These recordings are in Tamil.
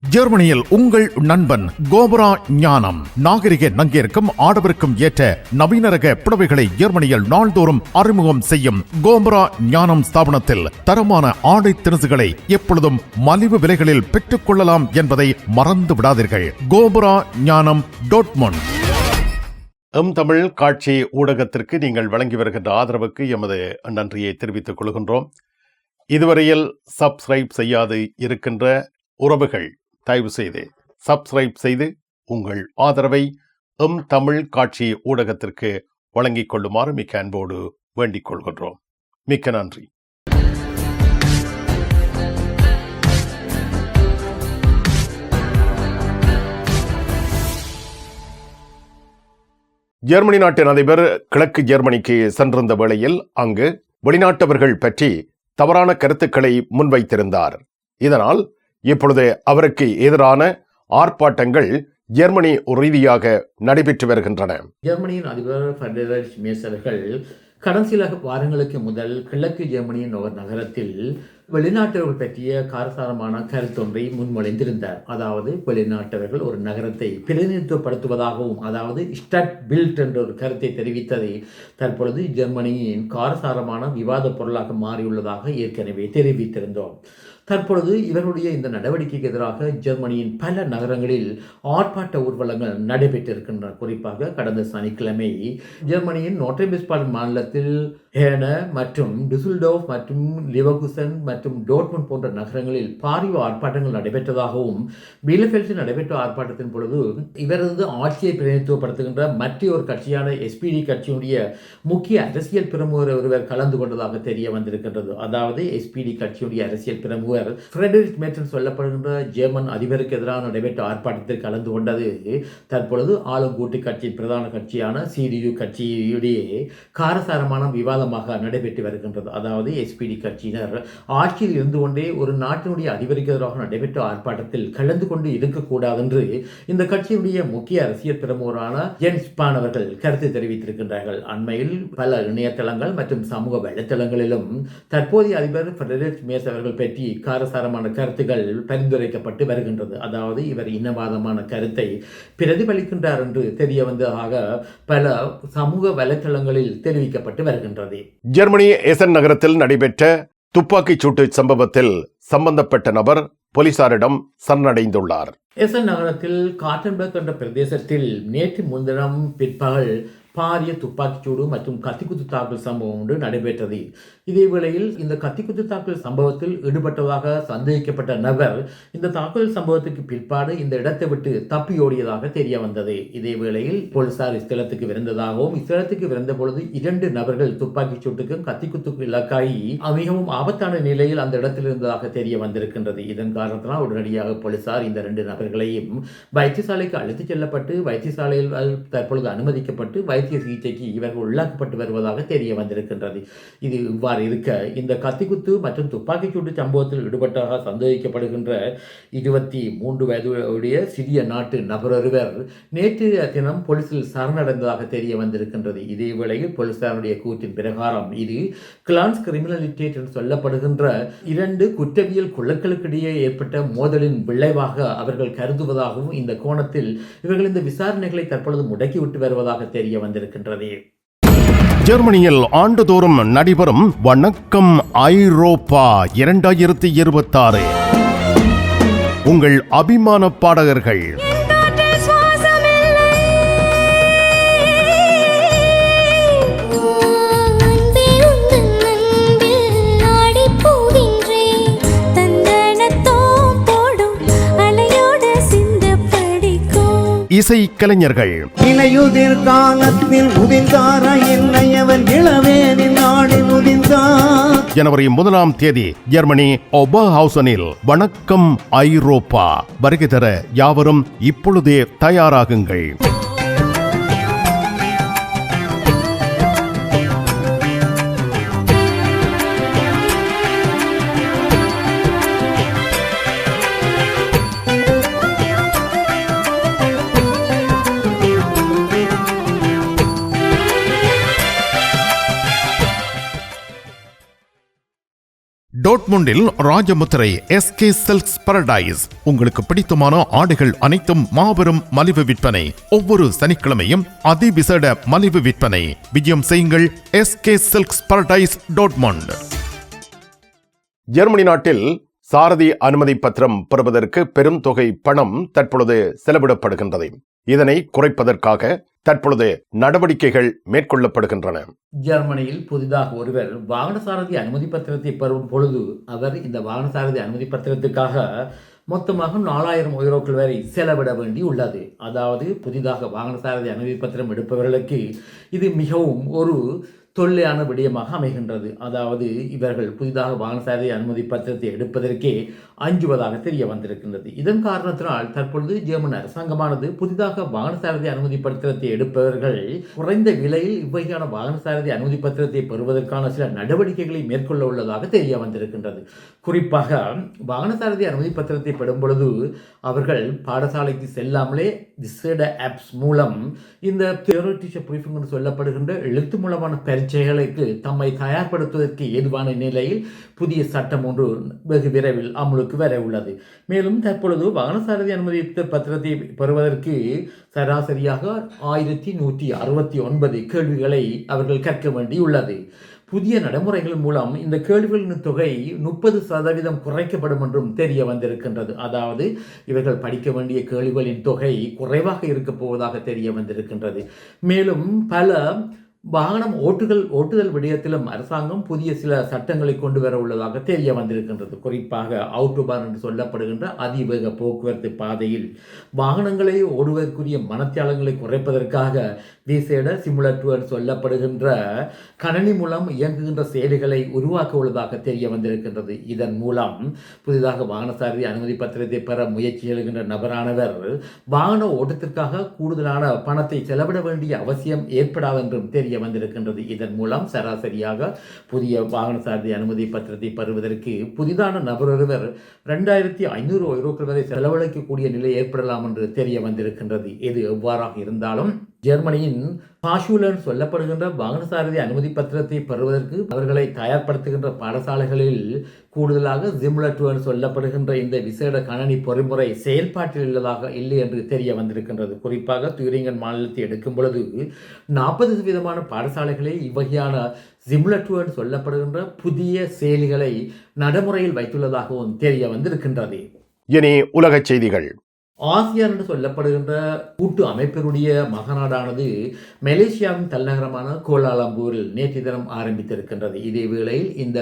ஜெர்மனியில் உங்கள் நண்பன் கோபரா ஞானம் நாகரிக நங்கிற்கும் ஆடவருக்கும் ஏற்ற நவீன ரக புடவைகளை ஜெர்மனியில் நாள்தோறும் அறிமுகம் செய்யும் கோபரா ஞானம் ஸ்தாபனத்தில் தரமான ஆடை திணுசுகளை எப்பொழுதும் மலிவு விலைகளில் பெற்றுக் கொள்ளலாம் என்பதை மறந்து விடாதீர்கள். கோபரா ஞானம் டாட்மண்ட். தமிழ் காட்சி ஊடகத்திற்கு நீங்கள் வழங்கி வருகின்ற ஆதரவுக்கு எமது நன்றியை தெரிவித்துக் கொள்கின்றோம். இதுவரையில் சப்ஸ்கிரைப் செய்யாது இருக்கின்ற உறவுகள் தயவு செய்து சப்ஸ்கிரைப் செய்து உங்கள் ஆதரவை தமிழ் காட்சி ஊடகத்திற்கு வழங்கிக் கொள்ளுமாறு மிக்க அன்போடு வேண்டிக் கொள்கின்றோம். மிக்க நன்றி. ஜெர்மனி நாட்டின் அதிபர் கிழக்கு ஜெர்மனிக்கு சென்றிருந்த வேளையில் அங்கு வெளிநாட்டவர்கள் பற்றி தவறான கருத்துக்களை முன்வைத்திருந்தார். இதனால் இப்பொழுது அவருக்கு எதிரான ஆர்ப்பாட்டங்கள் ஜெர்மனி ரீதியாக நடைபெற்று வருகின்றன. ஜெர்மனியின் அதிபர் ஃபிரெட்ரிக் மேர்ஸ் அவர்கள் கடந்த சில வாரங்களுக்கு முதல் கிழக்கு ஜெர்மனியின் ஒரு நகரத்தில் வெளிநாட்டவர்கள் பற்றிய காரசாரமான கருத்தொன்றை முன்மொழிந்திருந்தார். அதாவது வெளிநாட்டவர்கள் ஒரு நகரத்தை பிரதிநிதித்துவப்படுத்துவதாகவும், அதாவது ஸ்டட் பில்ட் என்ற ஒரு கருத்தை தெரிவித்ததை தற்பொழுது ஜெர்மனியின் காரசாரமான விவாத பொருளாக மாறியுள்ளதாக ஏற்கனவே தெரிவித்திருந்தோம். தற்பொழுது இவர்களுடைய இந்த நடவடிக்கைக்கு எதிராக ஜெர்மனியின் பல நகரங்களில் ஆர்ப்பாட்ட ஊர்வலங்கள் நடைபெற்றிருக்கின்றன. குறிப்பாக கடந்த சனிக்கிழமை ஜெர்மனியின் நோட்ரேம்-வெஸ்ட்பாலன் மாநிலத்தில் ஹேன மற்றும் டிசுல்டோர்ஃப் மற்றும் லிவர்குசன் மற்றும் டோர்ட்மண்ட் போன்ற நகரங்களில் பாரிய ஆர்ப்பாட்டங்கள் நடைபெற்றதாகவும், பீலஃபெல்டில் நடைபெற்ற ஆர்ப்பாட்டத்தின் பொழுது இவரது ஆட்சியை பிரதிநிதித்துவப்படுத்துகின்ற மற்றொரு கட்சியான SPD கட்சியினுடைய முக்கிய அரசியல் பிரமுகர் ஒருவர் கலந்து கொண்டதாக தெரிய வந்திருக்கின்றது. அதாவது SPD கட்சியுடைய அரசியல் பிரமுகர் ஃபிரெட்ரிக் மேர்ஸ் சொல்லப்படுகின்ற ஜெர்மன் அதிபருக்கு எதிராக நடைபெற்ற ஆர்ப்பாட்டத்தில் கலந்து கொண்டது தற்பொழுது ஆளும் கூட்டு கட்சியின் பிரதான கட்சியான CDU கட்சியுடைய காரசாரமான விவாதமாக நடைபெற்று வருகின்றது. அதாவது SPD கட்சியினர் ஆட்சியில் இருந்து கொண்டே ஒரு நாட்டினுடைய அதிபருக்கு எதிராக நடைபெற்ற ஆர்ப்பாட்டத்தில் கலந்து கொண்டு இருக்கக்கூடாது என்று இந்த கட்சியினுடைய முக்கிய அரசியல் பிரமுகரான ஜென்ஸ் ஸ்பான் அவர்கள் கருத்து தெரிவித்திருக்கின்றார்கள். அண்மையில் பல இணையதளங்கள் மற்றும் சமூக வலைத்தளங்களிலும் தற்போதைய அதிபர் ஃபிரெட்ரிக் மேர்ஸ் அவர்கள் பற்றி காரசாரமான கருத்துக்கள் பரிந்துரைக்கப்பட்டு வருகின்றது. அதாவது இவர் இனவாதமான கருத்தை பிரதிபலிக்கின்றார் என்று தெரிய வந்ததாக பல சமூக வலைத்தளங்களில் தெரிவிக்கப்பட்டு வருகின்றது. ஜெர்மனி எசன் நகரத்தில் நடைபெற்ற துப்பாக்கிச் சூட்டு சம்பவத்தில் சம்பந்தப்பட்ட நபர் போலீசாரிடம் சரணடைந்துள்ளார். எசன் நகரத்தில் காட்டன்பர்க் என்ற பிரதேசத்தில் நேற்று முன்தினம் பிற்பகல் பாரிய துப்பாக்கிச்சூடு மற்றும் கத்திக்குத்து தாக்கல் சம்பவம் ஒன்று நடைபெற்றது. இதே வேளையில் இந்த கத்திக்குத்து தாக்கல் சம்பவத்தில் ஈடுபட்டதாக சந்தேகிக்கப்பட்ட நபர் இந்த தாக்கல் சம்பவத்துக்கு பிற்பாடு இந்த இடத்தை விட்டு தப்பியோடியதாக தெரிய வந்தது. இதே வேளையில் போலீசார் இஸ்தலத்துக்கு விரைந்ததாகவும், இஸ்தலத்துக்கு விரைந்த பொழுது 2 நபர்கள் துப்பாக்கிச் சூட்டுக்கும் கத்திக்குத்துக்கு இலக்காகி மிகவும் ஆபத்தான நிலையில் அந்த இடத்தில் இருந்ததாக தெரிய வந்திருக்கின்றது. இதன் காரணத்தினால் உடனடியாக போலீசார் இந்த 2 நபர்களையும் வைத்தியசாலைக்கு அழைத்துச் செல்லப்பட்டு வைத்தியசாலையில் தற்பொழுது அனுமதிக்கப்பட்டு வைத்திய சிகிச்சைக்கு இவர்கள் உள்ளாக்கப்பட்டு வருவதாக தெரிய வந்திருக்கின்றது. இது இவ்வாறு இருக்க, இந்த கத்திக்குத்து மற்றும் துப்பாக்கிச்சூட்டு சம்பவத்தில் ஈடுபட்டதாக சந்தேகிக்கப்படுகின்ற 23 வயதுடைய சிறிய நாட்டு நபர் ஒருவர் நேற்றைய தினம் போலீசில் சரணடைந்ததாக தெரிய வந்திருக்கின்றது. இதே வேளையில் போலீசாருடைய கூற்றின் பிரகாரம் இது கிளான்ஸ் கிரிமினலிட்டேட் என்று சொல்லப்படுகின்ற 2 குற்றவியல் குழுக்களுக்கிடையே ஏற்பட்ட மோதலின் விளைவாக அவர்கள் கருதுவதாகவும், இந்த கோணத்தில் இவர்கள் இந்த விசாரணைகளை தற்பொழுது முடக்கிவிட்டு வருவதாக தெரிய வந்திருக்கின்றது. ஜெர்மனியில் ஆண்டுதோறும் நடைபெறும் வணக்கம் ஐரோப்பா 2026 உங்கள் அபிமான பாடகர்கள் இசை கலைஞர்கள் இளையுதிர் காலத்தில் உதிர்ந்தார என்னையவன் இளவேனின் நாடில் உதிர்ந்தார். ஜனவரி 1ஆம் தேதி ஜெர்மனி ஓபர்ஹாவுசனில் வணக்கம் ஐரோப்பா வருகை தர யாவரும் இப்பொழுதே தயாராகுங்கள். டோட்முண்டில் ராஜமுத்திரை SK சில்க்ஸ் பாரடைஸ். உங்களுக்கு பிடித்தமான ஆடைகள் அனைத்தும் மாபெரும் மலிவு விற்பனை. ஒவ்வொரு சனிக்கிழமையும் அதிவிசேட மலிவு விற்பனை. விஜயம் செய்யுங்கள் SK silks Paradise Dortmund. Germany நாட்டில் சாரதி அனுமதி பத்திரம் பெறுவதற்கு பெரும் தொகை பணம் தற்பொழுது செலவிடப்படுகின்றது. இதனை குறைப்பதற்காக தற்பொழுது நடவடிக்கைகள் மேற்கொள்ளப்படுகின்றன. ஜெர்மனியில் புதிதாக ஒருவர் வாகன சாரதி அனுமதி பத்திரத்தை பெறும் பொழுது அவர் இந்த வாகன சாரதி அனுமதி பத்திரத்துக்காக மொத்தமாக 4000 யூரோக்கள் வரை செலவிட வேண்டி உள்ளது. அதாவது புதிதாக வாகன சாரதி அனுமதி பத்திரம் எடுப்பவர்களுக்கு இது மிகவும் ஒரு தொல்லையான விடயமாக அமைகின்றது. அதாவது இவர்கள் புதிதாக வாகன சாரதி அனுமதி பத்திரத்தை எடுப்பதற்கே அஞ்சுவதாக தெரிய வந்திருக்கின்றது. இதன் காரணத்தினால் தற்பொழுது ஜெர்மன் அரசாங்கமானது புதிதாக வாகன சாரதி அனுமதி பத்திரத்தை எடுப்பவர்கள் குறைந்த விலையில் இவ்வகையான வாகன சாரதி அனுமதி பத்திரத்தை பெறுவதற்கான சில நடவடிக்கைகளை மேற்கொள்ள உள்ளதாக தெரிய வந்திருக்கின்றது. குறிப்பாக வாகன சாரதி அனுமதி பத்திரத்தை பெறும் பொழுது அவர்கள் பாடசாலைக்கு செல்லாமலே விசேட ஆப்ஸ் மூலம் இந்த தியரிட்டிக்கல் ப்ரீஃபிங் என்று சொல்லப்படுகின்ற எழுத்து மூலமான பரீட்சைகளுக்கு தம்மை தயார்படுத்துவதற்கு ஏதுவான நிலையில் புதிய சட்டம் ஒன்று வெகு விரைவில் அமலுக்கு வர உள்ளது. மேலும் தற்பொழுது வாகன சாரதி அனுமதி பத்திரத்தை பெறுவதற்கு சராசரியாக 1169 கேள்விகளை அவர்கள் கற்க வேண்டியுள்ளது. புதிய நடைமுறைகள் மூலம் இந்த கேள்விகளின் தொகை 30% குறைக்கப்படும் என்றும் தெரிய வந்திருக்கின்றது. அதாவது இவர்கள் படிக்க வேண்டிய கேள்விகளின் தொகை குறைவாக இருக்க போவதாக தெரிய வந்திருக்கின்றது. மேலும் பல வாகனம் ஓட்டுதல் விடயத்திலும் அரசாங்கம் புதிய சில சட்டங்களை கொண்டு வர உள்ளதாக தெரிய வந்திருக்கின்றது. குறிப்பாக அவுட்டோபான் என்று சொல்லப்படுகின்ற அதிவேக போக்குவரத்து பாதையில் வாகனங்களை ஓடுவதற்குரிய மனத்தியாளங்களை குறைப்பதற்காக விசேட சிமுலேட்டர் சொல்லப்படுகின்ற கணனி மூலம் இயங்குகின்ற செயலிகளை உருவாக்க உள்ளதாக தெரிய வந்திருக்கின்றது. இதன் மூலம் புதிதாக வாகன சாரதி அனுமதி பத்திரத்தை பெற முயற்சி எழுகின்ற நபரானவர் வாகன ஓட்டத்திற்காக கூடுதலான பணத்தை செலவிட வேண்டிய அவசியம் ஏற்படாது என்றும் தெரிய வந்திருக்கின்றது. இதன் மூலம் சராசரியாக புதிய வாகன சாரதி அனுமதி பத்திரத்தை பெறுவதற்கு புதிதான நபர் ஒருவர் 2500 யூரோக்கள் வரை செலவழிக்கக்கூடிய நிலை ஏற்படலாம் என்று தெரிய வந்திருக்கின்றது. இது எவ்வாறாக இருந்தாலும் ஜெர்மனியின் பாஷூலன் சொல்லப்படுகின்ற வாகன சாரதி அனுமதி பத்திரத்தை பெறுவதற்கு அவர்களை தயார்படுத்துகின்ற பாடசாலைகளில் கூடுதலாக சிமுலேட்டர் சொல்லப்படுகின்ற இந்த விசேட கணனி பொறிமுறை செயல்பாட்டில் இல்லை என்று தெரிய வந்திருக்கின்றது. குறிப்பாக தூரிங்கன் மாநிலத்தை எடுக்கும் பொழுது 40% பாடசாலைகளில் இவ்வகையான சிமுலேட்டர் சொல்லப்படுகின்ற புதிய செயலிகளை நடைமுறையில் வைத்துள்ளதாகவும் தெரிய வந்திருக்கின்றது. இனி உலக செய்திகள். ஆசியான் என்று சொல்லப்படுகின்ற கூட்டு அமைப்பினுடைய மகாநாடானது மலேசியாவின் தலைநகரமான கோலாலம்பூரில் நேற்று தினம் ஆரம்பித்திருக்கின்றது. இதே வேளையில் இந்த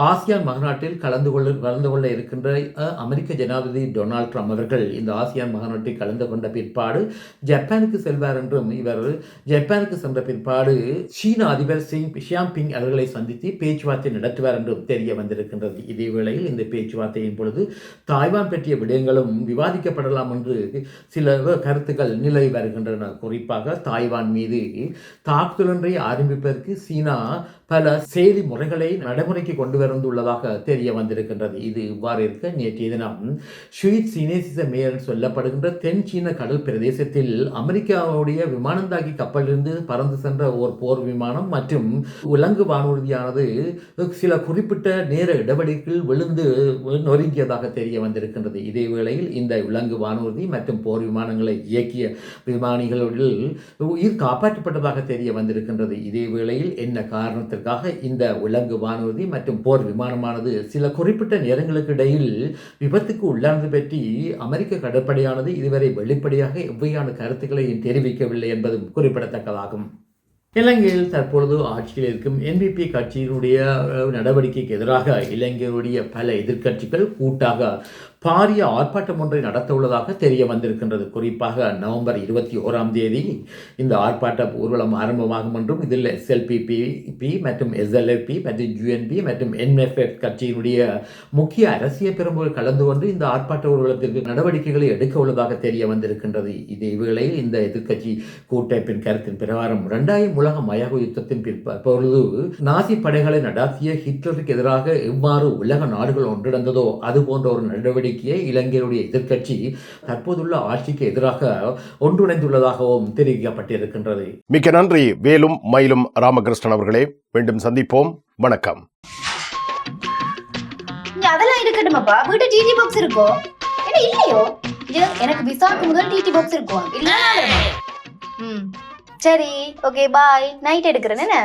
ஆசியான் மகாநாட்டில் கலந்து கொள்ள இருக்கின்ற அமெரிக்க ஜனாதிபதி டொனால்ட் ட்ரம்ப் அவர்கள் இந்த ஆசியான் மகாநாட்டில் கலந்து கொண்ட பிற்பாடு ஜப்பானுக்கு செல்வார் என்றும் இவர் ஜப்பானுக்கு சென்ற பிற்பாடு சீன அதிபர் ஷியாம்பிங் அவர்களை சந்தித்து பேச்சுவார்த்தை நடத்துவார் என்றும் தெரிய வந்திருக்கின்றது. இதே வேளையில் இந்த பேச்சுவார்த்தையின் பொழுது தாய்வான் பற்றிய விடயங்களும் விவாதிக்கப்படலாம் என்று சில கருத்துக்கள் நிலை வருகின்றன. குறிப்பாக தாய்வான் மீது தாக்குதல் ஒன்றை ஆரம்பிப்பதற்கு சீனா பல செய்தி முறைகளை நடைமுறைக்கு கொண்டு வந்துள்ளதாக தெரிய வந்திருக்கின்றது. இது இவ்வாறு இருக்க நேற்றைய தினம் ஷுயிட் சீனேசிச மேயர் சொல்லப்படுகின்ற தென் சீன கடல் பிரதேசத்தில் அமெரிக்காவுடைய விமானந்தாங்கி கப்பலிலிருந்து பறந்து சென்ற ஒரு போர் விமானம் மற்றும் உலங்கு வானூர்தியானது சில குறிப்பிட்ட நேர இடைவெளிக்குள் விழுந்து நொறுங்கியதாக தெரிய வந்திருக்கின்றது. இதே வேளையில் இந்த உலங்கு வானூர்தி மற்றும் போர் விமானங்களை இயக்கிய விமானிகளில் உயிர் காப்பாற்றப்பட்டதாக தெரிய வந்திருக்கின்றது. இதே வேளையில் என்ன காரணத்திற்காக இந்த உலங்கு வானூர்தி மற்றும் போர் விமானமானது சில குறிப்பிட்ட நேரங்களுக்கு இடையில் விபத்துக்கு உள்ளானது பற்றி அமெரிக்க கடற்படையானது இதுவரை வெளிப்படையாக எவ்வையான கருத்துக்களை தெரிவிக்கவில்லை என்பதும் குறிப்பிடத்தக்கதாகும். இலங்கையில் தற்பொழுது ஆட்சியில் இருக்கும் NPP கட்சியினுடைய நடவடிக்கைக்கு எதிராக இலங்கையுடைய பல எதிர்க்கட்சிகள் கூட்டாக பாரிய ஆர்ப்பாட்டம் ஒன்றை நடத்த உள்ளதாக தெரிய வந்திருக்கின்றது. குறிப்பாக நவம்பர் 21 இந்த ஆர்ப்பாட்ட ஊர்வலம் ஆரம்பமாகும் என்றும் இதில் SLPP மற்றும் SLFP மற்றும் UNP மற்றும் NFF கட்சியினுடைய முக்கிய அரசியல் பெரும்புகள் கலந்து கொண்டு இந்த ஆர்ப்பாட்ட ஊர்வலத்திற்கு நடவடிக்கைகளை எடுக்க உள்ளதாக தெரிய வந்திருக்கின்றது. இதே வேளையில் இந்த எதிர்க்கட்சி கூட்டமைப்பின் கருத்தின் பிரகாரம் 2ஆம் உலக மயாக யுத்தத்தின் பொழுது நாசி படைகளை நடாத்திய ஹிட்லருக்கு எதிராக எவ்வாறு உலக நாடுகள் ஒன்றிணைந்ததோ அது போன்ற ஒரு நடவடிக்கை இலங்கையுடைய எதிர்க்கட்சி தற்போதுள்ள ஆட்சிக்கு எதிராக ஒன்றிணைந்துள்ளதாகவும் தெரிவிக்கப்பட்டிருக்கின்றது. மிக்க நன்றி வேலும் மயிலும் ராமகிருஷ்ணன் அவர்களே. மீண்டும் சந்திப்போம். வணக்கம். கேட்கட்டுமாப்பா வீட்டு டிடி பாக்ஸ் இருக்கோ என்ன இல்லையோ எனக்கு விசாக்கு முதல் டிடி பாக்ஸ் இருக்கும் இல்ல சரி ஓகே பாய் நைட் எடுக்கிறேன் என்ன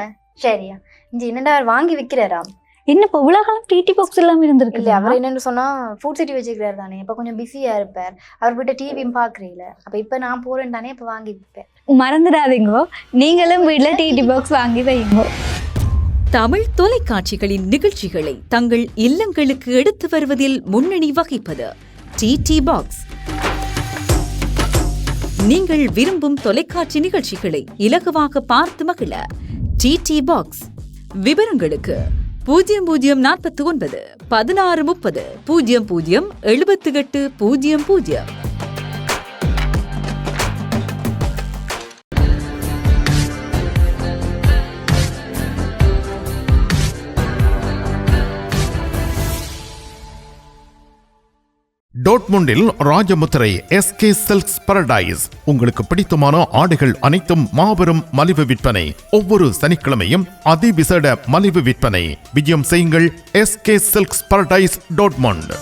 சரியா இங்க என்னடா வாங்கி விற்கிறாராம் என்ன இப்போ உலகம் டிடி பாக்ஸ் எல்லாம் இருந்திருக்கு இல்ல அவர் என்னன்னு சொன்னா ஃபுட் சிட்டி வச்சுக்கிறாரு தானே இப்ப கொஞ்சம் பிஸியா இருப்பார் அவர் வீட்டை டிவியும் பாக்குறீங்கள அப்ப இப்ப நான் போறேன் தானே இப்ப வாங்கி விற்பேன் மறந்துடாதீங்கோ நீங்களும் வீட்டுல டிடி பாக்ஸ் வாங்கி வைங்கோ தமிழ் தொலைக்காட்சிகளின் நிகழ்ச்சிகளை தங்கள் இல்லங்களுக்கு எடுத்து வருவதில் முன்னணி வகிப்பது டிடி பாக்ஸ். நீங்கள் விரும்பும் தொலைக்காட்சி நிகழ்ச்சிகளை இலகுவாக பார்த்து மகிழ டிடி பாக்ஸ். விவரங்களுக்கு 0049 1630 00 78 00. டோட்முண்டில் ராஜமுத்திரை எஸ்கே சில்க்ஸ் பாரடைஸ். உங்களுக்கு பிடித்தமான ஆடைகள் அனைத்தும் மாபெரும் மலிவு விற்பனை. ஒவ்வொரு சனிக்கிழமையும் அதிவிசேட மலிவு விற்பனை. விஜயம் செய்யுங்கள் எஸ்கே சில்க்ஸ் பாரடைஸ் டோட்முண்ட்.